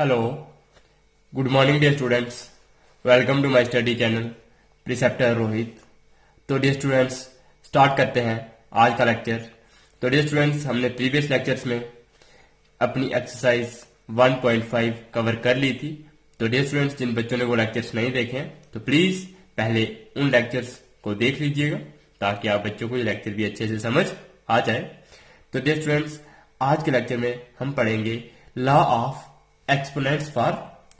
Hello, good morning dear students. Welcome to my study channel, Preceptor Rohit. तो dear students start करते हैं आज का लेक्चर. तो डियर स्टूडेंट्स हमने प्रीवियस लेक्चर्स में अपनी एक्सरसाइज 1.5 कवर कर ली थी. तो डियर स्टूडेंट्स जिन बच्चों ने वो लेक्चर्स नहीं देखे हैं तो प्लीज पहले उन लेक्चर्स को देख लीजिएगा ताकि आप बच्चों को ये लेक्चर भी अच्छे से समझ आ जाए. तो डियर स्टूडेंट्स आज के लेक्चर में हम पढ़ेंगे law of exponents for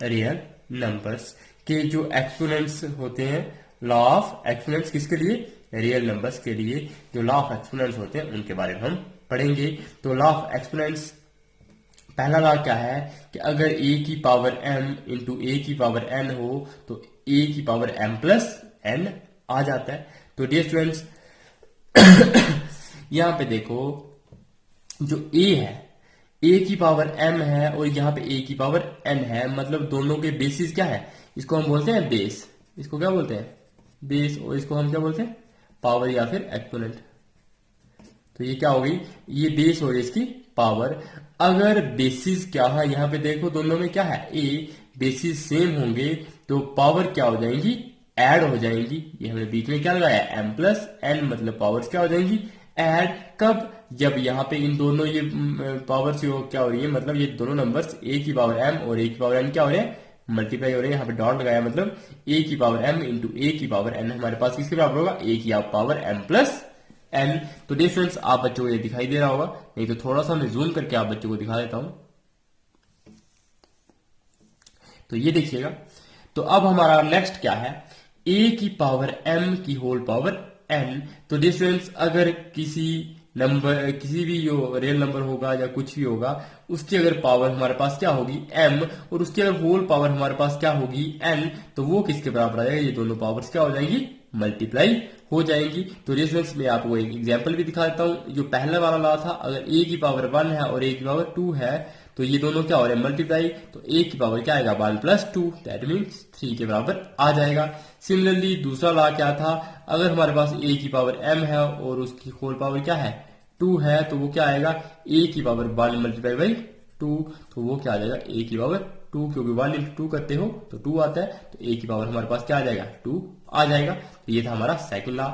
real numbers के जो एक्सपोनेंट्स होते हैं. लॉ ऑफ एक्सपोनेंट्स किसके लिए? रियल नंबर्स के लिए जो लॉ ऑफ एक्सपोनेंट्स होते हैं उनके बारे में हम पढ़ेंगे. तो लॉ ऑफ एक्सपोनेंट्स पहला लॉ क्या है कि अगर a की पावर m इंटू ए की पावर n हो तो a की पावर m प्लस n आ जाता है. तो डियर स्टूडेंट्स यहां पे देखो जो a है a की पावर m है और यहाँ पे a की पावर n है, मतलब दोनों के बेसिस क्या है? इसको हम बोलते हैं बेस. इसको क्या बोलते हैं? बेस. और इसको हम क्या बोलते हैं? पावर या फिर एक्सपोनेंट. तो ये क्या होगी? ये बेस हो गई इसकी पावर. अगर बेसिस क्या है यहाँ पे देखो दोनों में क्या है? a बेसिस सेम होंगे तो पावर क्या हो जाएंगी? ऐड हो जाएंगी. ये हमने बीच में क्या लगाया? m प्लस n, मतलब पावर्स क्या हो जाएंगी? ऐड. कब? जब यहाँ पे इन दोनों ये पावर्स क्या हो रही है, मतलब ये दोनों नंबर्स a की पावर m और a की पावर n क्या हो रहे हैं? मल्टीप्लाई हो रहे हैं. यहाँ पे डॉट लगाया मतलब a की पावर m इंटू a की पावर n हमारे पास किसके बराबर होगा? a की पावर m प्लस n. तो डिफरेंस आप बच्चों को ये दिखाई दे रहा होगा, नहीं तो थोड़ा सा मैं जूम करके आप बच्चों को दिखा देता हूं. तो ये देखिएगा. तो अब हमारा नेक्स्ट क्या है? a की पावर m की होल पावर n. तो डिफरेंस अगर किसी नंबर किसी भी जो रियल नंबर होगा या कुछ भी होगा उसकी अगर पावर हमारे पास क्या होगी? m, और उसकी अगर होल पावर हमारे पास क्या होगी? n, तो वो किसके बराबर आ जाएगा? ये दोनों पावर्स क्या हो जाएंगी? मल्टीप्लाई हो जाएंगी. तो रेफरेंस में आपको एक एग्जांपल भी दिखा देता हूं. जो पहला वाला लॉ था, अगर a की पावर 1 है और a की पावर 2 है तो ये दोनों क्या हो रहे हैं? मल्टीप्लाई. तो a की पावर क्या आएगा? 1 प्लस 2, दैट मीन्स 3 के बराबर आ जाएगा. सिमिलरली दूसरा लॉ क्या था? अगर हमारे पास a की पावर m है और उसकी होल पावर क्या है? 2 है तो वो क्या आएगा? a की पावर 1 मल्टीप्लाई बाई 2, तो वो क्या आ जाएगा? a की पावर 2, क्योंकि 1 इंटू 2 करते हो तो 2 आता है, तो a की पावर हमारे पास क्या आ जाएगा? 2 आ जाएगा. तो ये था हमारा सेकंड लॉ.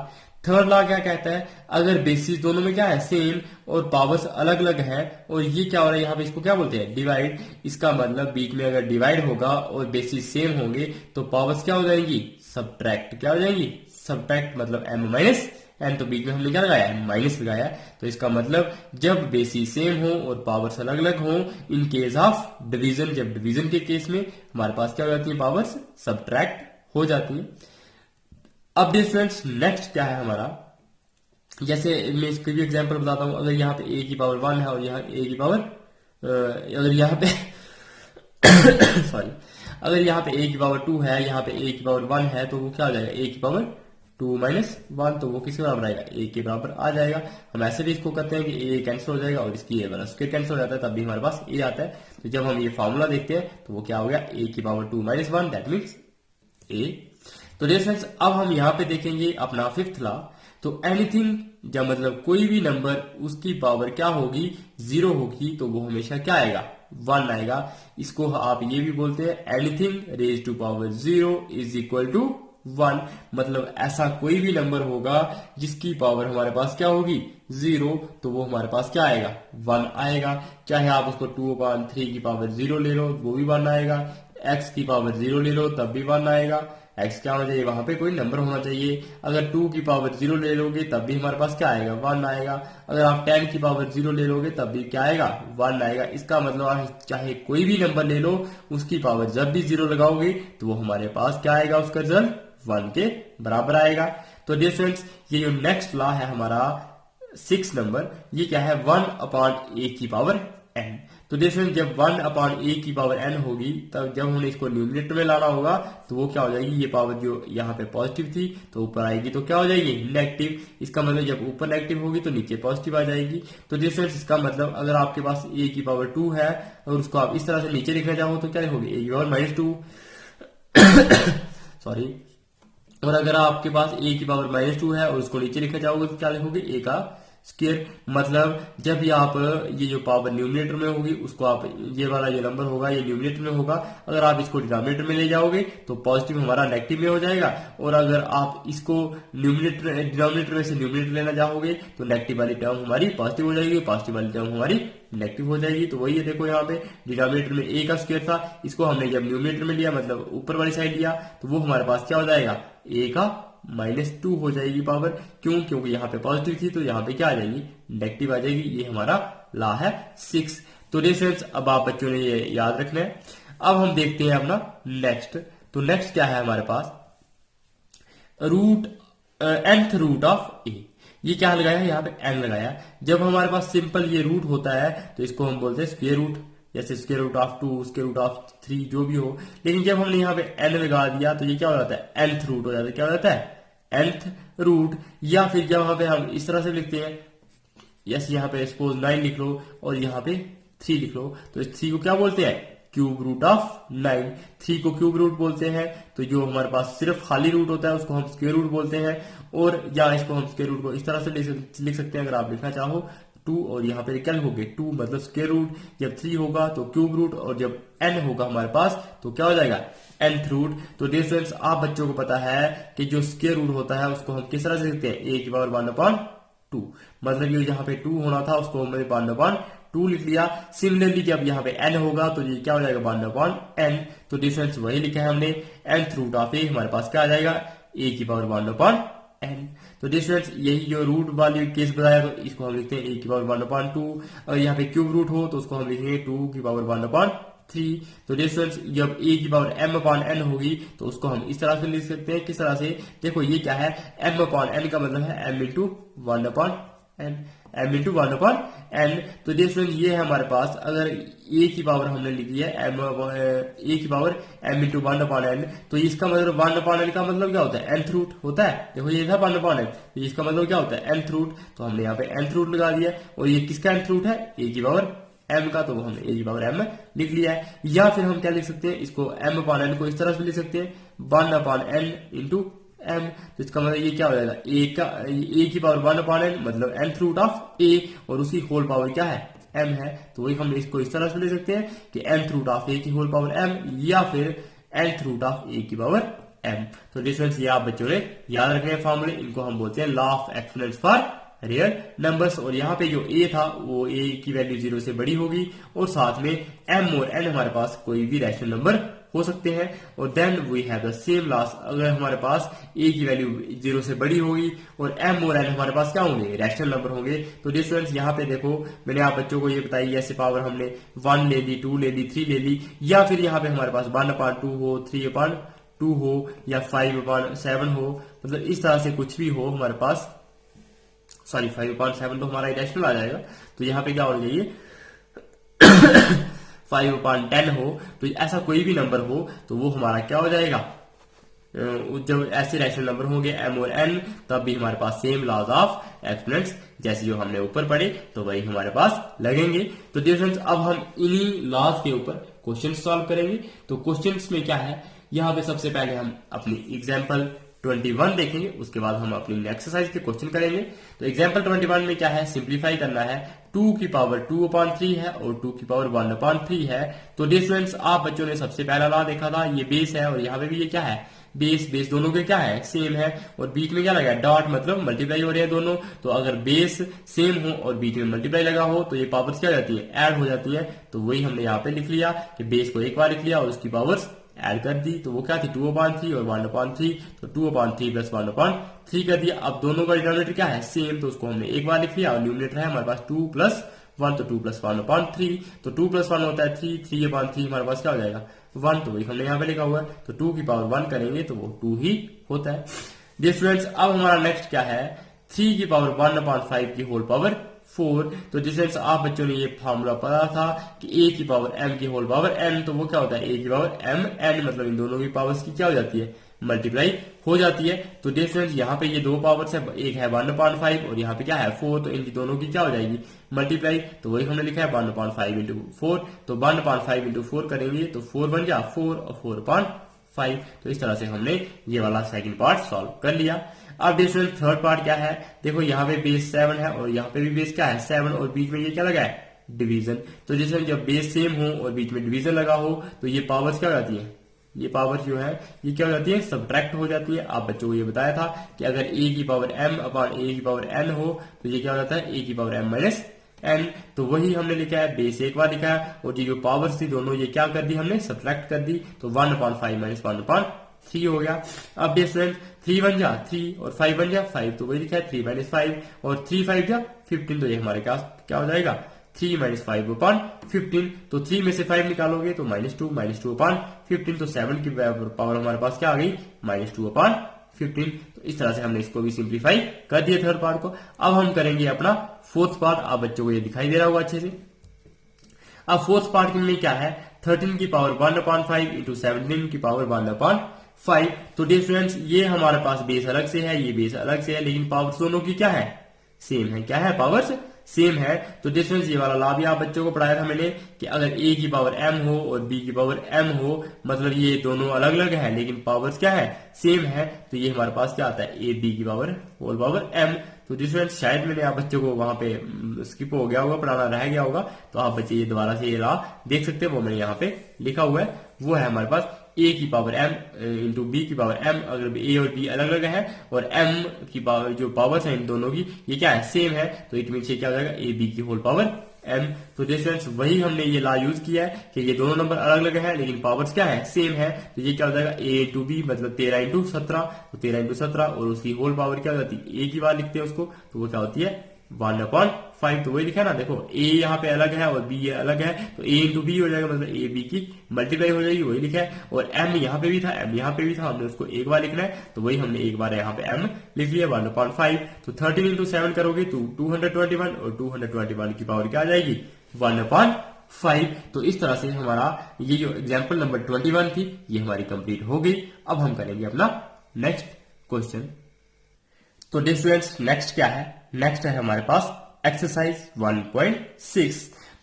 थर्ड लॉ क्या कहता है? अगर बेसिस दोनों में क्या है? सेम और पावर्स अलग अलग है और ये क्या हो रहा है यहाँ पे? इसको क्या बोलते हैं? डिवाइड. इसका मतलब बीच में अगर डिवाइड होगा और बेसिस सेम होंगे तो पावर्स क्या हो जाएंगी? सब्ट्रैक्ट. क्या हो जाएंगी? सब्ट्रैक्ट. मतलब m माइनस n, तो बीच में हमने क्या लगाया? माइनस लगाया. तो इसका मतलब जब बेसिस सेम हो और पावर्स अलग अलग हो, इन केस ऑफ डिवीजन, जब डिवीजन के केस में हमारे पास क्या हो जाती है? पावर्स सब्ट्रैक्ट हो जाती है. अब डिफरेंस नेक्स्ट क्या है हमारा? जैसे मैं इसके भी एग्जांपल बताता हूं. अगर यहाँ पे a की पावर 1 है और यहाँ a की पावर अगर यहाँ पे सॉरी, अगर यहाँ पे a की पावर 2 है, यहाँ पे a की पावर 1 है, तो वो क्या आ जाएगा? a की पावर 2 माइनस 1, तो वो किसके बराबर आएगा? a के बराबर आ जाएगा. हम ऐसे भी इसको करते हैं कि a कैंसिल हो जाएगा और इसकी a वाला स्क्वायर कैंसिल हो जाता है, तब भी हमारे पास a आता है. तो जब हम ये फॉर्मूला देखते हैं तो वो क्या हो गया? a की power 2 minus 1, that means a. तो डियर फ्रेंड्स अब हम यहाँ पे देखेंगे अपना फिफ्थ लॉ. तो एनीथिंग, जब मतलब कोई भी नंबर उसकी पावर क्या होगी? 0 होगी, तो वो हमेशा क्या आएगा? 1 आएगा. इसको आप ये भी बोलते हैं anything raise to power 0 is equal to 1. मतलब ऐसा कोई भी नंबर होगा जिसकी पावर हमारे पास क्या होगी? 0, तो वो हमारे पास क्या आएगा? 1 आएगा. चाहे आप उसको 2/3 की पावर 0 ले लो वो भी 1 आएगा, x की पावर 0 ले लो तब भी 1 आएगा. x क्या होना चाहिए? वहां पे कोई नंबर होना चाहिए. अगर 2 की पावर 0 ले लोगे तब भी हमारे पास क्या आएगा? 1 आएगा. अगर आप 10 की पावर 0 ले लोगे तब भी क्या आएगा? 1 आएगा. इसका मतलब आप चाहे कोई भी नंबर ले लो, उसकी पावर जब भी 0 लगाओगे तो वो हमारे पास क्या आएगा? उसका रिजल्ट 1 के बराबर आएगा. तो डियर फ्रेंड्स ये जो नेक्स्ट लॉ है हमारा 6 नंबर, ये क्या है? 1/a की पावर n. तो डिफरेंस जब 1/a की पावर n होगी, तब जब हमने इसको न्यूमरेटर में लाना होगा तो वो क्या हो जाएगी? ये पावर जो यहाँ पे पॉजिटिव थी तो ऊपर आएगी तो क्या हो जाएगी? नेगेटिव. इसका मतलब जब ऊपर नेगेटिव होगी तो नीचे पॉजिटिव आ जाएगी. तो डिफरेंस इसका मतलब अगर आपके पास a की पावर 2 है और उसको आप इस तरह से नीचे लिखना चाहो तो क्या होगी? a की पावर -2 सॉरी. और अगर आपके पास a की पावर -2 है और उसको नीचे लिखना चाहोगे तो क्या लिखोगे? a का स्क्वायर मतलब जब भी आप ये जो पावर न्यूमरेटर में होगी उसको आप ये वाला जो नंबर होगा ये न्यूमरेटर में होगा, अगर आप इसको डिनोमिनेटर में ले जाओगे तो पॉजिटिव हमारा नेगेटिव में हो जाएगा, और अगर आप इसको न्यूमरेटर डिनोमिनेटर में से न्यूमरेटर लेना चाहोगे तो नेगेटिव वाली टर्म हमारी पॉजिटिव हो जाएगी, पॉजिटिव वाली टर्म हमारी नेगेटिव हो जाएगी। तो वही है, देखो यहाँ पे डिनोमिनेटर में a का स्क्वायर था, इसको हमने जब न्यूमरेटर में लिया मतलब ऊपर वाली साइड लिया तो वो हमारे पास क्या हो जाएगा, a का -2 हो जाएगी पावर। क्यों? क्योंकि यहाँ पे पॉजिटिव थी तो यहाँ पे क्या आ जाएगी, नेगेटिव आ जाएगी। ये हमारा लॉ है 6। तो डिफरेंस अब आप बच्चों ने ये याद रखना है। अब हम देखते हैं अपना नेक्स्ट। तो नेक्स्ट क्या है हमारे पास, nth रूट ऑफ a। ये क्या लगाया है, यहाँ पे n लगाया। जब हमारे पास सिंपल ये रूट होता है तो इसको हम बोलते हैं स्क्वायर रूट, जैसे square root of 2, square root of 3 जो भी हो। लेकिन जब हमने यहाँ पे n लगा दिया तो ये क्या हो जाता है, nth रूट हो जाता है। क्या हो जाता है, nth रूट। या फिर जब यहाँ पे हम इस तरह से लिखते हैं, जैसे यहाँ पे सपोज 9 लिख लो और यहाँ पे 3 लिख लो, तो इस 3 को क्या बोलते हैं, क्यूब रूट ऑफ 9। 3 को क्यूब रूट बोलते हैं। तो जो हमारे पास सिर्फ खाली रूट होता है उसको हम स्क्वायर रूट बोलते हैं। और या इसको हम स्क्वायर रूट को इस तरह से लिख सकते हैं, अगर आप लिखना चाहो 2 और यहाँ पे क्या लिखोगे 2 मतलब स्क्वायर रूट। जब 3 होगा तो क्यूब रूट, और जब n होगा हमारे पास तो क्या हो जाएगा, nth रूट। तो डियर स्टूडेंट्स, आप बच्चों को पता है कि जो स्क्वायर रूट होता है उसको हम किस तरह से लिखते हैं, a की पावर 1/2। मतलब ये यहाँ पे 2 होना था उसको हमने 1/2 लिख लिया। सिमिलरली जब यहाँ पे n होगा तो ये क्या हो जाएगा, 1/n। तो डिफरेंस वही लिखा है हमने, nth रूट ऑफ a हमारे पास क्या आ जाएगा, a की पावर 1/n। तो डिफरेंस यही जो रूट वाली केस बताया तो इसको हम लिखते हैं a की पावर 1/2। और यहाँ पे क्यूब रूट हो तो उसको हम लिखेंगे 2 की पावर 1/3। तो डिफरेंस जब a की पावर m/n होगी तो उसको हम इस तरह से लिख सकते हैं। किस तरह से, देखो ये क्या है, m/n का मतलब है m into 1/n, m into 1/n। तो डिफरेंस ये है हमारे पास, अगर a की पावर हमने लिखी है a की पावर m इंटू 1/n, तो इसका मतलब 1/n का मतलब क्या होता है, nth रूट होता है। देखो ये था 1/n, तो इसका मतलब क्या होता है, nth रूट। तो हमने यहाँ पे nth रूट लगा दिया, और ये किसका nth रूट है, a की पावर m का, तो हमने a की पावर m लिख लिया है। या फिर हम क्या लिख सकते हैं, इसको m/n को इस तरह से लिख सकते हैं 1/n इंटू m। तो इसका मतलब ये क्या हो जाएगा, a की पावर 1/n मतलब nth रूट ऑफ a, और उसकी होल पावर क्या है, m है। तो वही हम इसको इस तरह से ले सकते हैं कि nth रूट ऑफ a की होल पावर m, या फिर nth रूट ऑफ a की पावर m। तो डिफरेंस ये आप बच्चों ने याद रखने हैं फॉर्मूले, इनको हम बोलते हैं law of exponents for real numbers. और यहाँ पे जो a था वो a की वैल्यू 0 से बड़ी होगी, और साथ में m और n हमारे पास कोई भी रैशनल नंबर हो सकते हैं। और then we have the same laws, अगर हमारे पास a की वैल्यू 0 से बड़ी होगी और m और n हमारे पास क्या होंगे, रैशनल नंबर होंगे। तो डिफरेंस यहाँ पे देखो, मैंने आप बच्चों को ये बताई, ऐसे पावर हमने 1 ले ली, 2 ले ली, 3 ले ली, या फिर यहाँ पे हमारे पास 1/2 हो, 3/2 हो, या 5/7 हो, मतलब इस तरह से कुछ भी हो हमारे पास। सॉरी 5/7 तो हमारा इरेशनल आ जाएगा, तो यहाँ पे क्या होना चाहिए 5/10 हो। तो ऐसा कोई भी नंबर हो तो वो हमारा क्या हो जाएगा, जब ऐसे रैशनल नंबर होंगे m और n, तब भी हमारे पास सेम लॉज ऑफ एक्सपोनेंट्स जैसे जो हमने ऊपर पढ़े तो वही हमारे पास लगेंगे। तो डिफरेंस अब हम इन्हीं लॉज के ऊपर क्वेश्चन सॉल्व करेंगे। तो क्वेश्चंस में क्या है, यहाँ पे सबसे पहले हम अपनी एग्जाम्पल 21 देखेंगे, उसके बाद हम अपनी एक्सरसाइज के क्वेश्चन करेंगे। तो एग्जांपल 21 में क्या है, सिंप्लीफाई करना है। 2 की पावर 2/3 है और 2 की पावर 1/3 है। तो डिफरेंस आप बच्चों ने सबसे पहला लॉ देखा था, ये बेस है, और यहाँ पे भी ये क्या है, बेस दोनों के क्या है, सेम है। और बीच में क्या लगा है, डॉट, मतलब मल्टीप्लाई हो रहे हैं दोनों। तो अगर बेस सेम हो और बीच में मल्टीप्लाई लगा हो तो ये पावर्स क्या हो जाती है, ऐड हो जाती है। तो वही हमने यहाँ पे लिख लिया कि बेस को एक बार लिख लिया और उसकी पावर्स ऐड कर दी। तो वो क्या थी, 2/3 और 1/3, तो 2/3 प्लस 1/3 कर दिया। अब दोनों का डिनोमिनेटर क्या है, सेम, तो उसको हमने एक बार लिख लिया, और न्यूमरेटर है हमारे पास 2 + 1, तो 2 + 1/3, तो 2 + 1 होता है 3, 3/3 हमारे पास क्या हो जाएगा 1, तो वही हमने यहाँ पे लिखा हुआ है। तो 2 की पावर 1 करेंगे तो वो 2 ही होता है। डियर स्टूडेंट्स, अब हमारा नेक्स्ट क्या है, 3 की पावर 1/5 की होल पावर 4। तो डिफरेंस आप बच्चों ने ये फॉर्मूला पढ़ा था कि a की पावर m की होल पावर n, तो वो क्या होता है a की पावर m n, मतलब इन दोनों की पावर्स की क्या हो जाती है, मल्टीप्लाई हो जाती है। तो डिफरेंस यहाँ पे ये दो पावर्स है, एक है 1/5 और यहाँ पे क्या है 4, तो इनकी दोनों की क्या हो जाएगी, मल्टीप्लाई। तो वही हमने लिखा है 1/5 इंटू 4, तो 1/5 इंटू 4 करेंगे तो 4 बन गया 4 और 4/5। तो इस तरह से हमने ये वाला सेकंड पार्ट सॉल्व कर लिया। अब डिफरेंस थर्ड पार्ट क्या है, देखो यहाँ पे बेस 7 है और यहाँ पे भी बेस क्या है 7 और बीच में ये क्या लगा है डिवीजन। तो जैसे जब बेस सेम हो और बीच में डिवीजन लगा हो तो ये पावर्स क्या हो जाती है, ये पावर जो है ये क्या हो जाती है सब्ट्रैक्ट हो जाती है। आप बच्चों को ये बताया था कि अगर a की पावर m अपॉन a की पावर n हो तो ये क्या हो जाता है a की पावर m माइनस n। तो वही हमने लिखा है, बेस एक बार लिखा है और ये जो पावर्स थी दोनों ये क्या कर दी हमने सब्ट्रैक्ट कर दी, तो 1/5 माइनस 1/3 हो गया। अब डिफरेंस 3 बन जा 3 और 5 बन जा 5, तो वही लिखा है 3 माइनस 5 और 3 5 जा 15, तो ये हमारे पास क्या हो जाएगा 3 माइनस 5 अपॉन 15। तो 3 में से 5 निकालोगे तो -2 अपॉन 15, तो 7 की पावर हमारे पास क्या आ गई -2 अपॉन 15। तो इस तरह से हमने इसको भी सिंप्लीफाई कर दिया थर्ड पार्ट को। अब हम करेंगे अपना फोर्थ पार्ट। आप बच्चों को ये दिखाई दे रहा होगा अच्छे से। अब फोर्थ पार्ट में क्या है 13 की पावर 1/5 इंटू 17 की पावर 1/5। तो डिफरेंस ये हमारे पास बेस अलग से है, ये बेस अलग से है, लेकिन पावर्स दोनों की क्या है सेम है। क्या है पावर्स सेम है। तो डिफरेंस ये वाला ला भी आप बच्चों को पढ़ाया था मैंने कि अगर a की पावर m हो और b की पावर m हो मतलब ये दोनों अलग अलग है लेकिन पावर्स क्या है सेम है, तो ये हमारे पास क्या आता है a b की पावर होल पावर m। तो डिफरेंस शायद मैंने आप बच्चों को वहां पे स्किप हो गया होगा, पढ़ाना रह गया होगा, तो आप बच्चे ये दोबारा से ये ला देख सकते हैं, वो मैंने यहाँ पे लिखा हुआ है। वो है हमारे पास a की पावर m इंटू b की पावर m। अगर a और b अलग अलग है और m की पावर जो पावर्स है इन दोनों की ये क्या है सेम है, तो इट मीन क्या हो जाएगा a b की होल पावर m। तो डिफरेंस वही हमने ये ला यूज किया है कि ये दोनों नंबर अलग अलग है लेकिन पावर्स क्या है सेम है। तो ये क्या हो जाएगा a इंटू b मतलब 13 इंटू 17, तो 13 इंटू 17 और उसकी होल पावर क्या हो जाती है a की बार लिखते हैं उसको, तो वो क्या होती है 1/5। तो वही लिखा है ना, देखो a यहाँ पे अलग है और b ये अलग है, तो a इंटू b हो जाएगा मतलब a b की मल्टीप्लाई हो जाएगी, वही लिखा है। और m यहाँ पे भी था, m यहाँ पे भी था, हमने उसको एक बार लिखना है, तो वही हमने एक बार यहाँ पे m लिख लिया 1/5। तो 13 इंटू 7 करोगे तो 221 और 221 की पावर क्या आ जाएगी 1/5। तो इस तरह से हमारा ये जो एग्जाम्पल नंबर 21 थी ये हमारी कंप्लीट हो गई। अब हम करेंगे अपना नेक्स्ट क्वेश्चन। तो डियर स्टूडेंट्स नेक्स्ट क्या है, नेक्स्ट है हमारे पास एक्सरसाइज 1.6।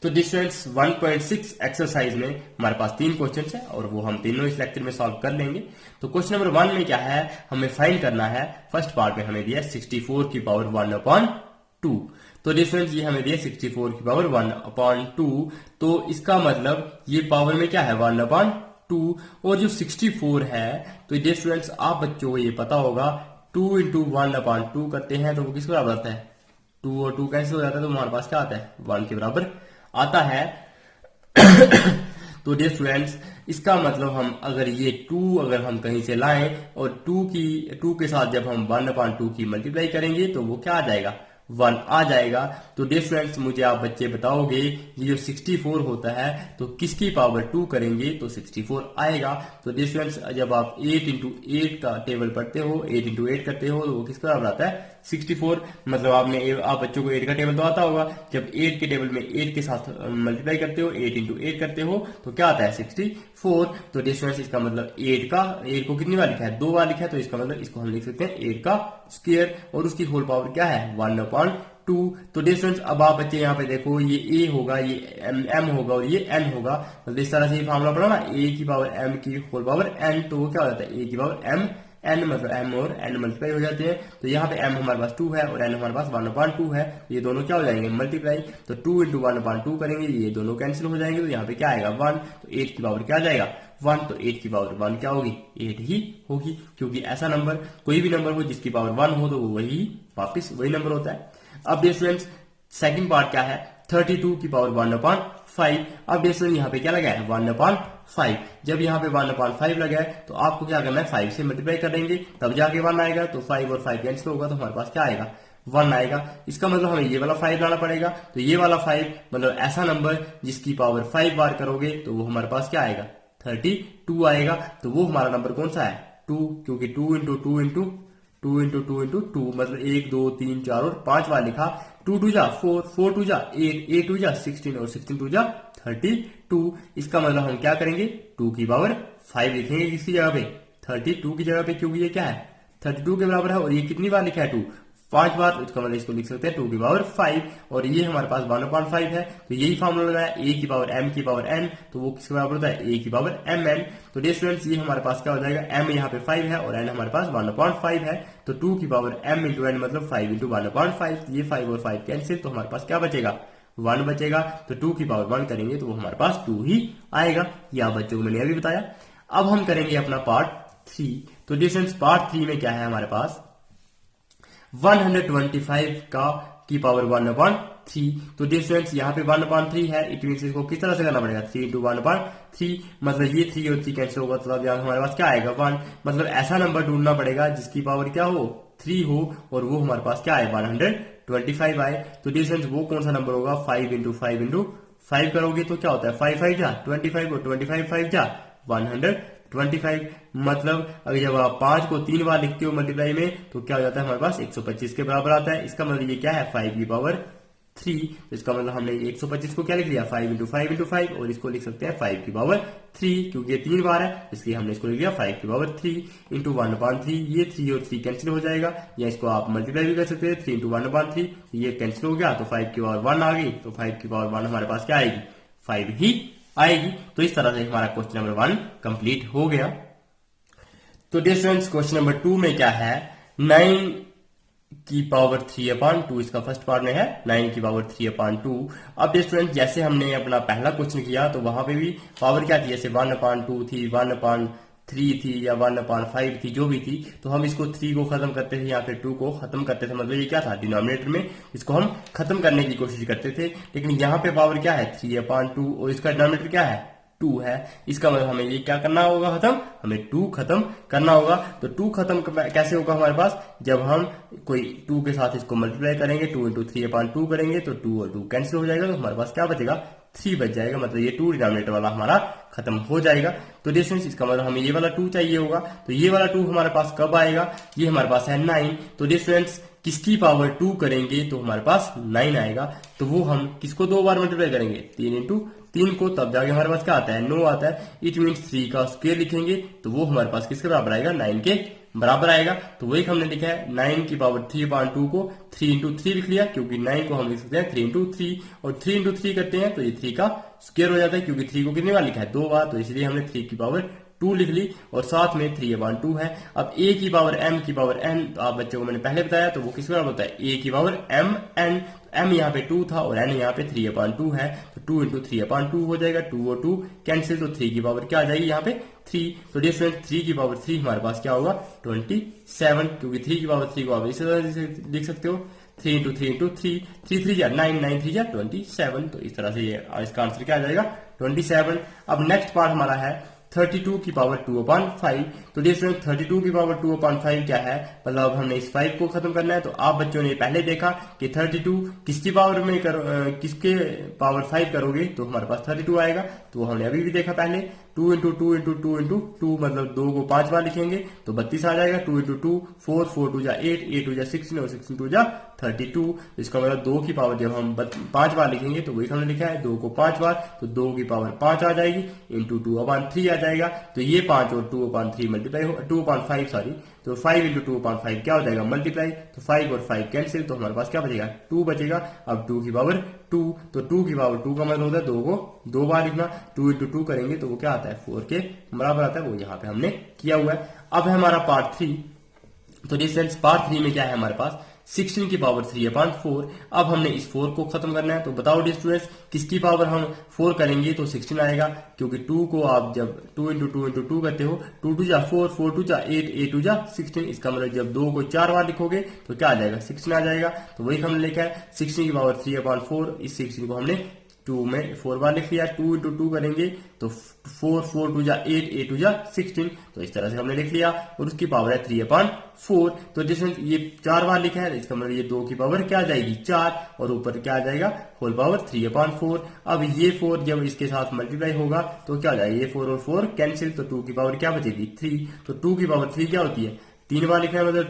तो डियर स्टूडेंट्स 1.6 एक्सरसाइज में हमारे पास 3 क्वेश्चन है और वो हम तीनों इस लेक्चर में सॉल्व कर लेंगे। तो क्वेश्चन नंबर 1 में क्या है हमें फाइंड करना है, फर्स्ट पार्ट में हमें दिया 64 की पावर 1/2। तो डिफरेंस ये हमें दिया 64 की पावर 1/2, तो इसका मतलब ये पावर में क्या है 1/2 और जो 64 है तो डियर स्टूडेंट्स आप बच्चों को ये पता होगा 2 इंटू 1/2 करते हैं तो वो किसके बराबर आता है 2 और 2 कैंसिल हो जाता है, तो हमारे पास क्या आता है 1 के बराबर आता है। तो डियर स्टूडेंट्स इसका मतलब हम अगर ये 2 अगर हम कहीं से लाएं और 2 के साथ जब हम 1/2 की मल्टीप्लाई करेंगे तो वो क्या आ जाएगा 1 आ जाएगा। तो डियर स्टूडेंट्स मुझे आप बच्चे बताओगे ये जो 64 होता है तो किसकी पावर 2 करेंगे तो 64 आएगा। तो डियर स्टूडेंट्स जब आप 8 इंटू 8 का टेबल पढ़ते हो 8 इंटू 8 करते हो तो वो किसका बराबर आता है 64। मतलब आप बच्चों को 8 का टेबल तो आता होगा, जब 8 के टेबल में 8 के साथ मल्टीप्लाई करते हो 8 इंटू 8 करते हो तो क्या आता है 64। तो डियर स्टूडेंट्स इसका मतलब 8 को कितनी बार लिखा है 2 बार लिखा है, तो इसका मतलब इसको हम लिख सकते हैं 8 का स्क्वायर और उसकी होल पावर क्या है 1/2। तो डियर स्टूडेंट्स अब आप बच्चे यहाँ पे देखो ये a होगा ये m होगा और ये n होगा, मतलब इस तरह से ये फार्मूला पढ़ा ना a की पावर m की होल पावर n, तो वो क्या हो जाता है a की पावर m n मतलब m और n मल्टीप्लाई हो जाते हैं। तो यहाँ पे m हमारे पास 2 है और n हमारे पास 1/2 है, तो ये दोनों क्या हो जाएंगे मल्टीप्लाई। तो 2 इंटू 1/2 करेंगे ये दोनों कैंसिल हो जाएंगे, तो यहाँ पे क्या आएगा 1, तो 8 की पावर क्या आ जाएगा 1, तो 8 की पावर 1 क्या होगी 8 ही होगी, क्योंकि ऐसा नंबर कोई भी नंबर हो जिसकी पावर 1 हो तो वो वही वापिस वही नंबर होता है। अब डियर स्टूडेंट्स सेकंड पार्ट क्या है 32 की पावर 1/5। अब डियर स्टूडेंट यहाँ पे क्या लगा है 1/5। जब यहाँ पे 1/5 लगा है तो आपको क्या करना है 5 से मल्टीप्लाई कर देंगे तब जाके 1 आएगा, तो 5 और 5 कैंसिल होगा तो हमारे पास क्या आएगा 1 आएगा। इसका मतलब हमें ये वाला 5 लाना पड़ेगा, तो ये वाला 5 मतलब ऐसा नंबर जिसकी पावर 5 बार करोगे तो वो हमारे पास क्या आएगा 32 आएगा। तो वो हमारा नंबर कौन सा है 2, क्योंकि 2 इंटू 2 इंटू 2 इंटू 2 इंटू 2 मतलब 1 2 3 4 और 5 बार लिखा, 2 2 जा 4 4 2 जा 8 8 2 जा 16 और 16 2 जा 32। इसका मतलब हम क्या करेंगे 2 की पावर 5 लिखेंगे किसकी जगह पे 32 की जगह पे, क्योंकि ये क्या है 32 के बराबर है और ये कितनी बार लिखा है 2 5 बार, तो इसका मतलब इसको लिख सकते हैं 2 की पावर 5, और ये हमारे पास 1/5 है, तो यही फॉर्मूला लगाया a की पावर m की पावर n, तो वो किसके बराबर होता है a की पावर mn। तो डियर स्टूडेंट्स ये हमारे पास क्या हो जाएगा, m यहाँ पे 5 है और n हमारे पास 1/5 है, तो 2 की पावर m इंटू n मतलब 5 इंटू 1/5, ये 5 और 5 कैंसिल, तो हमारे पास क्या बचेगा, 1 बचेगा। तो 2 की पावर 1 करेंगे तो वो हमारे पास 2 ही आएगा, ये आप बच्चों को मैंने अभी बताया। अब हम करेंगे अपना पार्ट 3। तो डियर स्टूडेंट्स पार्ट 3 में क्या है हमारे पास, 125 का की पावर 1/3। तो डियर स्टूडेंट्स यहाँ पे 1/3 है, इट मीन इसको किस तरह से करना पड़ेगा, 3 इंटू 1/3, मतलब ये 3 और 3 कैंसिल होगा, तो अब यहाँ हमारे पास क्या आएगा 1, मतलब ऐसा नंबर ढूंढना पड़ेगा जिसकी पावर क्या हो 3 हो, और वो हमारे पास क्या आए 125 आए। तो डियर स्टूडेंट्स वो कौन सा नंबर होगा, 5 इंटू 5 इंटू 5 करोगे तो क्या होता है 5 5 जा 25 और 25 5 जा 125, मतलब अगर जब आप 5 को 3 बार लिखते हो मल्टीप्लाई में तो क्या हो जाता है हमारे पास 125 के बराबर आता है। इसका मतलब ये क्या है 5 की पावर 3, तो इसका मतलब हमने 125 को क्या लिख लिया 5 इंटू 5 इंटू 5, और इसको लिख सकते हैं 5 की पावर 3, क्योंकि ये 3 बार है इसलिए हमने इसको लिख लिया 5 की पावर 3 इंटू 1/3, ये 3 और 3 कैंसिल हो जाएगा, या इसको आप मल्टीप्लाई भी कर सकते हैं 3 इंटू 1/3, ये कैंसिल हो गया तो 5 की पावर 1 आ गई, तो 5 की पावर 1 हमारे पास क्या आएगी 5 ही आएगी। तो इस तरह से हमारा क्वेश्चन नंबर 1 कंप्लीट हो गया। तो डियर स्टूडेंट्स क्वेश्चन नंबर 2 में क्या है, 9 की पावर 3/2, इसका फर्स्ट पार्ट में है 9 की पावर 3/2। अब डियर स्टूडेंट्स जैसे हमने अपना पहला क्वेश्चन किया तो वहां पे भी पावर क्या थी, जैसे 1/2 थी, 1/3 थी या 1/5 थी, जो भी थी, तो हम इसको 3 को खत्म करते थे या फिर 2 को खत्म करते थे, मतलब ये क्या था डिनोमिनेटर में इसको हम खत्म करने की कोशिश करते थे। लेकिन यहाँ पे पावर क्या है 3/2 और इसका डिनोमिनेटर क्या है 2 है, इसका मतलब हमें ये क्या करना होगा खत्म, हमें 2 खत्म करना होगा। तो 2 खत्म कैसे होगा हमारे पास, जब हम कोई 2 के साथ इसको मल्टीप्लाई करेंगे 2 इंटू 3/2 करेंगे तो 2 और 2 कैंसिल हो जाएगा, तो हमारे पास क्या बचेगा 3 बच जाएगा, मतलब ये 2 डिनोमिनेटर वाला हमारा खत्म हो जाएगा। तो डिस्टेंस इसका मतलब हमें ये वाला 2 चाहिए होगा, तो ये वाला 2 हमारे पास कब आएगा, ये हमारे पास है 9। तो डिस्टेंस किसकी पावर 2 करेंगे तो हमारे पास 9 आएगा, तो वो हम किसको 2 बार मल्टीप्लाई करेंगे 3 इंटू 3 को, तब जाके हमारे पास क्या आता है 9 आता है। इट मीन्स 3 का स्क्वायर लिखेंगे तो वो हमारे पास किसके बराबर आएगा 9 के बराबर आएगा। तो वही हमने लिखा है 9 की पावर 3/2 को 3 इंटू 3 लिख लिया, क्योंकि 9 को हम लिख सकते हैं 3 इंटू 3, और 3 इंटू 3 करते हैं तो ये 3 का स्क्वायर हो जाता है, क्योंकि 3 को कितनी बार लिखा है 2 बार, तो इसलिए हमने 3 की पावर 2 लिख ली और साथ में 3/2 है। अब a की पावर m की पावर n, तो आप बच्चों को मैंने पहले बताया तो वो किस बराबर होता है a की पावर m n, m यहाँ पे 2 था और n यहाँ पे 3/2 है, तो 2 इंटू 3/2 हो जाएगा, 2 और 2 कैंसिल, तो 3 की पावर क्या आ जाएगी यहाँ पे 3। तो डियर स्टूडेंट 3 की पावर 3 हमारे पास क्या होगा 27, क्योंकि 3 की पावर 3 को आप इस तरह से लिख सकते हो 3 इंटू 3 इंटू 3, 3 3 जा 9, 9 3 जा 27, तो इस तरह से ये इसका आंसर क्या आ जाएगा 27। अब नेक्स्ट पार्ट हमारा है 32 की पावर 2/5। तो डियर स्टूडेंट 32 की पावर 2/5 क्या है, मतलब हमने इस 5 को खत्म करना है। तो आप बच्चों ने पहले देखा कि 32 किसकी पावर में किसके पावर 5 करोगे तो हमारे पास 32 आएगा, तो हमने अभी भी देखा पहले 2 इंटू 2 इंटू 2 इंटू 2, मतलब 2 को 5 बार लिखेंगे तो 32 आ जाएगा, 2 इंटू 2 4, 4 2 जा 8, 8 2 जा 16 और 16 2 जा 32। इसका मतलब 2 की पावर जब हम 5 बार लिखेंगे तो वही हमने लिखा है 2 को 5 बार, तो 2 की पावर 5 आ जाएगी इंटू 2/3 आ जाएगा, तो ये 5 और 2/3 मल्टीप्लाई हो 2/5 सॉरी, तो 5 इंटू 2/5 क्या हो जाएगा मल्टीप्लाई, तो 5 और 5 कैंसिल, तो हमारे पास क्या बचेगा 2 बचेगा। अब 2 की पावर 2, तो 2 की पावर 2 का मतलब होता है 2 को 2 बार लिखना, 2 इंटू 2 करेंगे तो वो क्या आता है 4 के बराबर आता है, वो यहाँ पे हमने किया हुआ है। अब है हमारा पार्ट 3। तो डिस्टेंस पार्ट 3 में क्या है हमारे पास 16 की पावर 3/4। अब हमने इस 4 को खत्म करना है, तो बताओ डियर स्टूडेंट्स किसकी पावर हम 4 करेंगे तो 16 आएगा, क्योंकि 2 को आप जब 2 इंटू 2 इंटू 2 करते हो 2 2 जा 4, 4 2 जा 8, 8 2 जा 16, इसका मतलब जब 2 को 4 बार लिखोगे तो क्या आ जाएगा 16 आ जाएगा। तो वही हमने लिखा है 16 की पावर 3/4, इस 16 को हमने 2 में 4 बार लिख लिया, 2 इंटू 2 करेंगे तो 4, 4 2 जा 8, 8 2 जा 16, तो इस तरह से हमने लिख लिया और उसकी पावर है 3/4। तो जैसे ये 4 बार लिखा है इसका मतलब ये 2 की पावर क्या आ जाएगी 4 और ऊपर क्या आ जाएगा होल पावर 3/4। अब ये 4 जब इसके साथ मल्टीप्लाई होगा तो क्या आ जाएगा ये 4 और 4 कैंसिल, तो 2 की पावर क्या बचेगी 3, तो 2 की पावर 3 क्या होती है 3 बार लिखना है, मतलब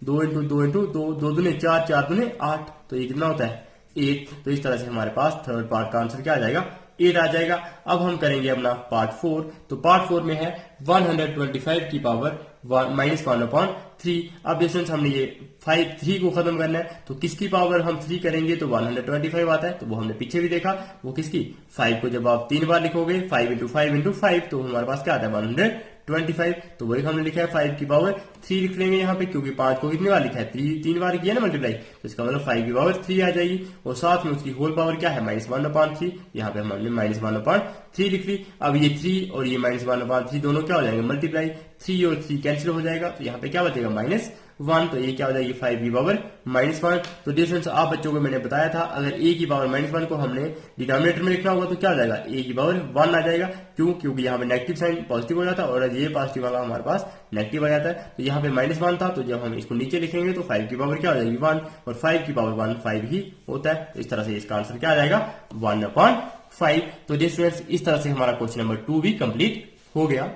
2 इंटू 2 इंटू 2, 2 दूने 4, 4 दूने 8, तो ये कितना होता है 8। तो इस तरह से हमारे पास थर्ड पार्ट का आंसर क्या आ जाएगा 8 आ जाएगा। अब हम करेंगे अपना पार्ट 4। तो पार्ट 4 में है 125 की पावर -1/3। 3। अब स्टूडेंट्स हमने ये 3 को खत्म करना है, तो किसकी पावर हम 3 करेंगे तो 125 आता है, तो वो हमने पीछे भी देखा, वो किसकी 5 को जब आप 3 बार लिखोगे 5 इंटू 5 इंटू 5 तो हमारे पास क्या आता है 125। तो वही हमने लिखा है 5 की पावर 3 लिख लेंगे यहाँ पे, क्योंकि 5 को कितनी बार लिखा है 3 बार किया ना मल्टीप्लाई, तो इसका मतलब 5 की पावर 3 आ जाएगी। और साथ में उसकी होल पावर क्या है -1/3, यहाँ पे हमने -1/3 लिख ली। अब ये 3 और ये -1/3 दोनों क्या हो जाएंगे मल्टीप्लाई, 3 और 3 कैंसिल हो जाएगा, तो यहाँ पे क्या बचेगा -1, तो ये क्या हो जाएगी 5 की पावर -1। तो डिफरेंस आप बच्चों को मैंने बताया था, अगर a की पावर -1 को हमने डिनोमिनेटर में लिखना होगा तो क्या हो जाएगा a की पावर 1 आ जाएगा। क्यों? क्योंकि यहाँ पे नेगेटिव साइन पॉजिटिव हो जाता है और ये पॉजिटिव वाला हमारे पास नेगेटिव आ जाता है। तो यहाँ पे -1 था, तो जब हम इसको नीचे लिखेंगे तो 5 की पावर क्या हो जाएगी 1, और 5 की पावर 1 5 ही होता है। तो इस तरह से इसका आंसर क्या आ जाएगा 1/5। तो डिफरेंस इस तरह से हमारा क्वेश्चन नंबर 2 भी कंप्लीट हो गया।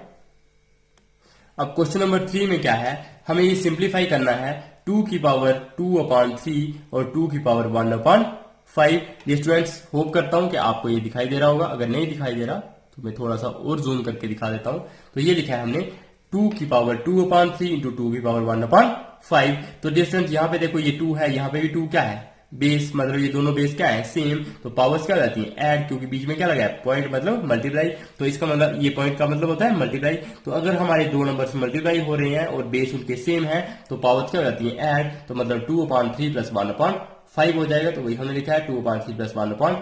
अब क्वेश्चन नंबर 3 में क्या है, हमें ये सिंप्लीफाई करना है 2 की पावर 2/3 और 2 की पावर 1/5। ये स्टूडेंट्स होप करता हूं कि आपको ये दिखाई दे रहा होगा, अगर नहीं दिखाई दे रहा तो मैं थोड़ा सा और जूम करके दिखा देता हूं। तो ये लिखा है हमने 2 की पावर 2/3 इंटू 2 की पावर 1/5। तो डिस्टेंस यहाँ पे देखो ये 2 है, यहाँ पे भी 2 क्या है बेस, मतलब ये दोनों बेस क्या है सेम, तो पावर्स क्या हो जाती है ऐड, क्योंकि बीच में क्या लगा है पॉइंट मतलब मल्टीप्लाई, तो इसका मतलब ये पॉइंट का मतलब होता है मल्टीप्लाई। तो अगर हमारे दो नंबर्स मल्टीप्लाई हो रहे हैं और बेस उनके सेम है तो पावर्स क्या हो जाती है ऐड, तो मतलब 2/3 प्लस 1/5 हो जाएगा। तो वही हमने लिखा है 2/3 प्लस 1/5।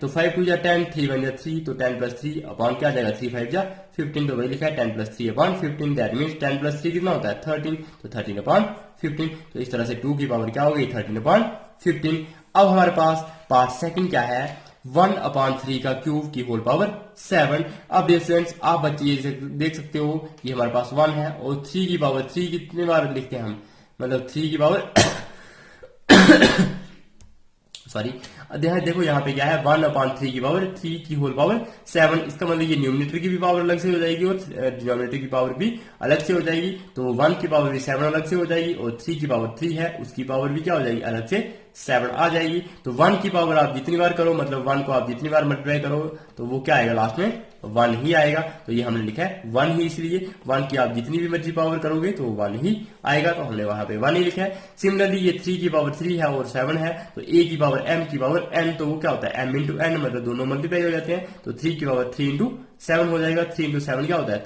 तो 5 2 जा 10, 3 1 जा 3, तो 10 प्लस 3 अपॉन क्या जाएगा 3 5 जा 15, तो वही लिखा है 10 प्लस 3/15, दैट मीन्स 10 प्लस 3 कितना होता है 13, तो 13/15। तो इस तरह से 2 की पावर क्या हो गई 13/15। अब हमारे पास पार्ट सेकंड क्या है 1/3 का क्यूब की होल पावर 7। अब स्टूडेंट्स आप बच्चे ये देख सकते हो ये हमारे पास 1 है और 3 की पावर 3 कितने बार लिखते हैं हम, मतलब 3 की पावर सॉरी देखो यहाँ पे क्या है 1/3 की पावर 3 की होल पावर 7। इसका मतलब ये न्यूमरेटर की भी पावर अलग से हो जाएगी और डिनोमिनेटर की पावर भी अलग से हो जाएगी। तो 1 की पावर भी 7 अलग से हो जाएगी और 3 की पावर 3 है उसकी पावर भी क्या हो जाएगी अलग से 7 आ जाएगी। तो 1 की पावर आप जितनी बार करो, मतलब 1 को आप जितनी बार मल्टीप्लाई करो तो वो क्या आएगा लास्ट में 1 ही आएगा। तो ये हमने लिखा है 1 ही, इसलिए 1 की आप जितनी भी मर्जी पावर करोगे तो 1 ही आएगा, तो हमने वहां पे 1 ही लिखा है। सिमिलरली ये 3 की पावर 3 है और 7 है, तो a की पावर m की पावर n, तो वो क्या होता है m इंटू n, मतलब दोनों मल्टीप्लाई हो जाते हैं। तो 3 की पावर 3 इंटू 7 हो जाएगा, 3 इंटू 7 क्या होता है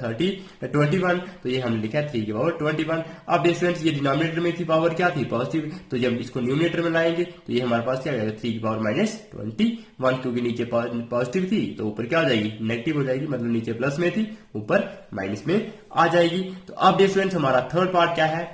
21, तो ये हमने लिखा है 3 की पावर 21। अब स्टूडेंट्स ये डिनोमिनेटर में थी पावर क्या थी पॉजिटिव, तो जब इसको न्यूमरेटर में लाएंगे तो ये हमारे पास क्या आएगा 3 की पावर -21, क्योंकि नीचे पॉजिटिव थी तो ऊपर क्या हो जाएगी नेगेटिव हो जाएगी, मतलब नीचे प्लस में थी ऊपर माइनस में आ जाएगी। तो अब स्टूडेंट्स हमारा थर्ड पार्ट क्या है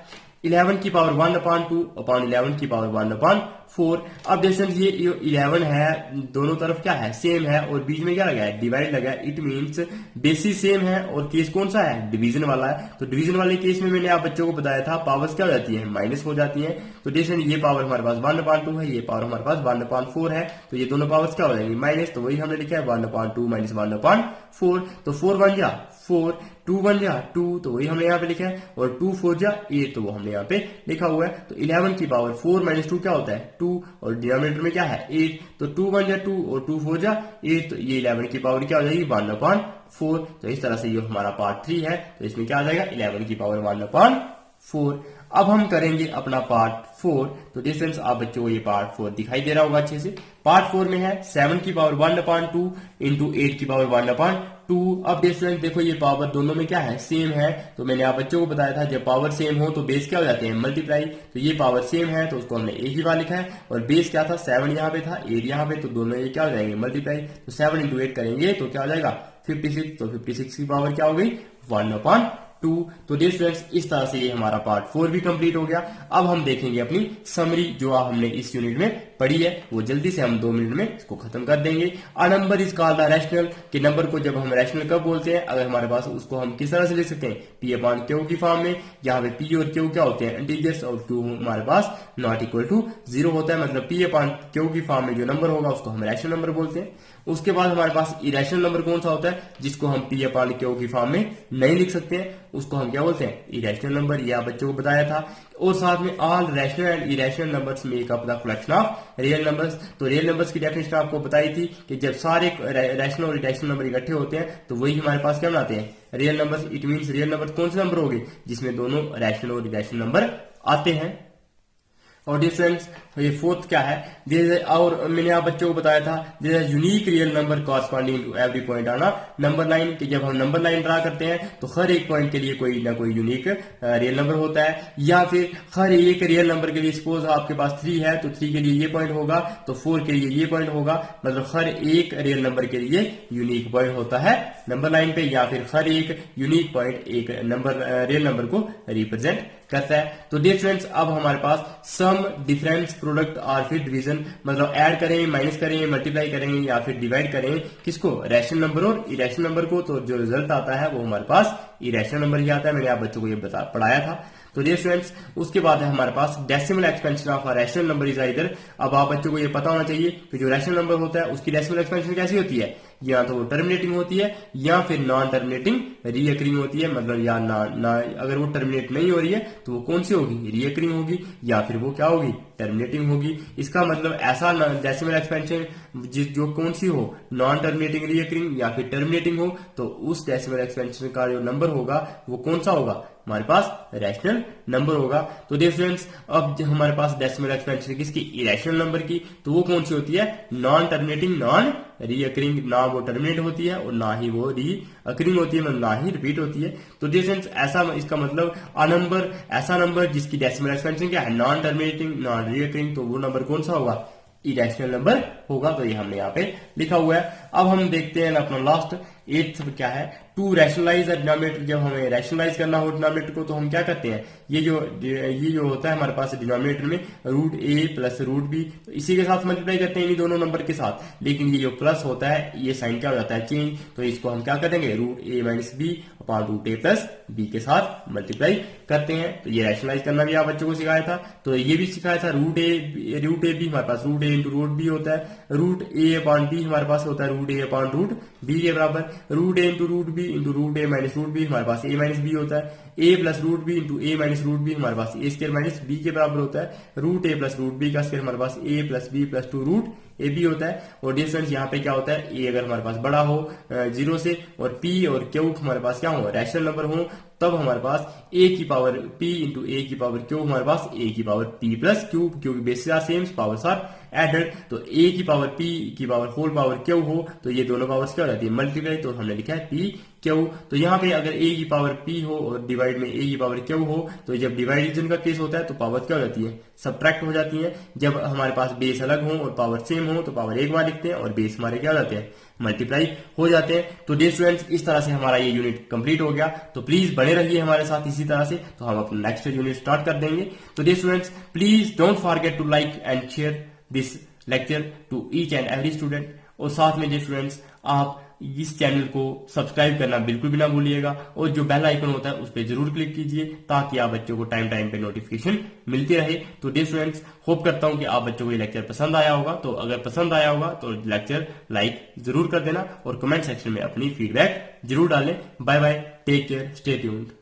11 की पावर 1/2 अपॉन 11 की पावर 1/4। अब स्टूडेंट्स ये 11 है दोनों तरफ क्या है सेम है और बीच में क्या लगा है डिवाइड लगा है, इट मींस बेसिस सेम है और केस कौन सा है डिवीजन वाला है। तो डिवीजन वाले केस में मैंने आप बच्चों को बताया था पावर्स क्या हो जाती है माइनस हो जाती है। तो देखिए ये पावर हमारे पास 1/2 है, ये पावर हमारे पास 1/4 है, तो ये दोनों पावर्स क्या हो जाएंगी माइनस, तो वही हमने लिखा है 1/2 माइनस 1/4। तो 4 1 जा 4, 2 1 जा 2, तो वही हमने यहाँ पे लिखा है, और 2 4 जा 8, तो वो हमने यहाँ पे लिखा हुआ है। तो 11 की पावर 4 माइनस 2 क्या होता है 2, और डिनोमिनेटर में क्या है 8, तो 2 1 जा 2 और 2 4 जा 8, तो ये 11 की पावर क्या हो जाएगी 1/4। तो इस तरह से ये हमारा पार्ट 3 है, तो इसमें क्या आ जाएगा 11 की पावर 1/4। अब हम करेंगे अपना पार्ट 4। तो डिस्टेंस आप बच्चों को ये पार्ट 4 दिखाई दे रहा होगा अच्छे से। पार्ट 4 में है 7 की पावर 1/2 इंटू 8 की पावर 1/2। अब डिस्टेंस देखो ये पावर दोनों में क्या है सेम है, तो मैंने आप बच्चों को बताया था जब पावर सेम हो तो बेस क्या हो जाते हैं मल्टीप्लाई। तो ये पावर सेम है तो उसको हमने एक ही बार लिखा है, और बेस क्या था 7 यहाँ पे था 8 यहाँ पे, तो दोनों ये क्या हो जाएंगे मल्टीप्लाई। तो 7 इंटू 8 करेंगे तो क्या हो जाएगा 56, तो 56 की पावर क्या हो गई 1/2। तो डियर स्टूडेंट्स इस तरह से ये हमारा पार्ट 4 भी कंप्लीट हो गया। अब हम देखेंगे अपनी समरी जो हमने इस यूनिट में पढ़ी है, वो जल्दी से हम 2 मिनट में इसको खत्म कर देंगे। A number is called the rational, कि नंबर को जब हम रैशनल कब बोलते हैं, अगर हमारे पास उसको हम किस तरह से लिख सकते हैं p/q की फॉर्म में। यहाँ पे p और q क्या होते हैं इंटीजर्स, और q हमारे पास नॉट इक्वल टू 0 होता है, मतलब p/q की फॉर्म में जो नंबर होगा उसको हम रैशनल नंबर बोलते हैं। उसके बाद हमारे पास इरेशनल नंबर कौन सा होता है जिसको हम p/q की फॉर्म में नहीं लिख सकते हैं, उसको हम क्या बोलते हैं इरेशनल नंबर, ये आप बच्चों को बताया था। और साथ में all rational and irrational numbers make up the collection of real numbers. तो रियल नंबर्स की डेफिनेशन आपको बताई थी कि जब सारे रैशनल और इरेशनल नंबर इकट्ठे होते हैं तो वही हमारे पास क्या बनाते हैं real number, it means real number कौन से नंबर हो गए जिसमें दोनों रैशनल और इरेशनल नंबर आते हैं। और डियर स्टूडेंट्स ये फोर्थ क्या है, और मैंने आप बच्चों को बताया था this is unique real number corresponding to every point on number line, कि जब हम नंबर लाइन ड्रा करते हैं तो हर एक पॉइंट के लिए कोई ना कोई यूनिक रियल नंबर होता है, या फिर हर एक रियल नंबर के लिए सपोज आपके पास 3 है तो 3 के लिए ये पॉइंट होगा, तो 4 के लिए ये पॉइंट होगा, मतलब हर एक रियल नंबर के लिए यूनिक पॉइंट होता है नंबर लाइन पे, या फिर हर एक यूनिक पॉइंट एक नंबर रियल नंबर को रिप्रेजेंट करता है। तो डियर स्टूडेंट्स अब हमारे पास सम, डिफरेंस, प्रोडक्ट और फिर डिवीजन, मतलब ऐड करें, माइनस करें, मल्टीप्लाई करें या फिर डिवाइड करें किसको, रैशनल नंबर और इरेशनल नंबर को, तो जो रिजल्ट आता है वो हमारे पास इरेशनल नंबर ही आता है। मैंने आप बच्चों को ये पढ़ाया था। तो डियर स्टूडेंट्स उसके बाद है हमारे पास decimal expansion of rational number is either. अब आप बच्चों को ये पता होना चाहिए कि जो रैशनल नंबर होता है उसकी डेसिमल एक्सपेंशन कैसी होती है, या तो वो टर्मिनेटिंग होती है या फिर नॉन टर्मिनेटिंग रीअकरिंग होती है, मतलब या ना अगर वो टर्मिनेट नहीं हो रही है तो वो कौन सी होगी, रीअकरिंग होगी, या फिर वो क्या होगी, टर्मिनेटिंग होगी। इसका मतलब ऐसा डेसिमल एक्सपेंशन जो कौन सी हो, नॉन टर्मिनेटिंग रीअकरिंग या फिर टर्मिनेटिंग हो, तो उस डेसिमल एक्सपेंशन का जो नंबर होगा वो कौन सा होगा, हमारे पास रैशनल नंबर होगा। तो डियर स्टूडेंट्स अब हमारे पास डेसिमल एक्सपेंशन किसकी, इरेशनल नंबर की, तो वो कौन सी होती है, नॉन टर्मिनेटिंग नॉन रीअकरिंग, ना वो टर्मिनेट होती है और ना ही वो रीअकरिंग होती है, मतलब ना ही रिपीट होती है। तो डियर स्टूडेंट्स ऐसा इसका मतलब नंबर, ऐसा नंबर जिसकी डेसिमल एक्सपेंशन क्या है, नॉन टर्मिनेटिंग नॉन रीअकरिंग, तो वो नंबर कौन सा होगा, इरेशनल नंबर होगा। तो ये हमने यहाँ पे लिखा हुआ है। अब हम देखते हैं अपना लास्ट 8th क्या है, टू रैशनलाइज डिनोमिनेटर। जब हमें रैशनलाइज करना हो डिनोमिनेटर को तो हम क्या करते हैं, ये जो होता है हमारे पास डिनोमिनेटर में root A plus root B, तो इसी के साथ मल्टीप्लाई करते हैं इन दोनों नंबर के साथ, लेकिन ये जो प्लस होता है ये साइन क्या हो जाता है, चेंज, तो इसको हम क्या करेंगे, root A minus B upon root A plus B के साथ मल्टीप्लाई करते हैं। तो ये रैशनलाइज करना भी आप बच्चों को सिखाया था। तो ये भी सिखाया था, रूट ए बी हमारे पास root A into root B होता है, रूट ए अपॉन बी हमारे पास होता है root A upon root B के बराबर, root A into root B into root A minus root B हमारे पास ए माइनस बी होता है, A plus root B into A minus root B हमारे पास ए स्क्वायर माइनस बी के बराबर होता है, root A plus root B का स्क्वायर हमारे पास A plus B plus 2 root A B होता है। और डियर स्टूडेंट्स यहाँ पे क्या होता है, ए अगर हमारे पास बड़ा हो 0 से और पी और क्यू हमारे पास क्या हो, रैशनल नंबर हो, तब हमारे पास ए की पावर पी इंटू ए की पावर क्यू हमारे पास ए की पावर पी प्लस क्यू, क्योंकि bases are same powers are added. तो ए की पावर पी की पावर होल पावर क्यू हो तो ये दोनों पावर्स क्या हो जाती है, मल्टीप्लाई, तो हमने लिखा है पी क्यू। तो यहाँ पे अगर ए की पावर पी हो और डिवाइड में ए की पावर क्यू हो, तो जब डिवाइडेशन का केस होता है तो पावर क्या हो जाती है, सब्ट्रैक्ट हो जाती है। जब हमारे पास बेस अलग हो और पावर सेम हो तो पावर एक बार लिखते हैं और बेस हमारे क्या हो जाते हैं, मल्टीप्लाई हो जाते हैं। तो डियर स्टूडेंट्स इस तरह से हमारा ये यूनिट कंप्लीट हो गया। तो प्लीज बने रहिए हमारे साथ इसी तरह से, तो हम अपना नेक्स्ट यूनिट स्टार्ट कर देंगे। तो dear students please don't forget to like and share this lecture to each and every student, और साथ में डियर स्टूडेंट्स आप इस चैनल को सब्सक्राइब करना बिल्कुल भी ना भूलिएगा, और जो बेल आइकन होता है उस पर जरूर क्लिक कीजिए ताकि आप बच्चों को टाइम टाइम पे नोटिफिकेशन मिलती रहे। तो डियर स्टूडेंट्स होप करता हूं कि आप बच्चों को ये लेक्चर पसंद आया होगा। तो अगर पसंद आया होगा तो लेक्चर लाइक जरूर कर देना और कमेंट सेक्शन में अपनी फीडबैक जरूर डालें। Bye bye, take care, stay tuned.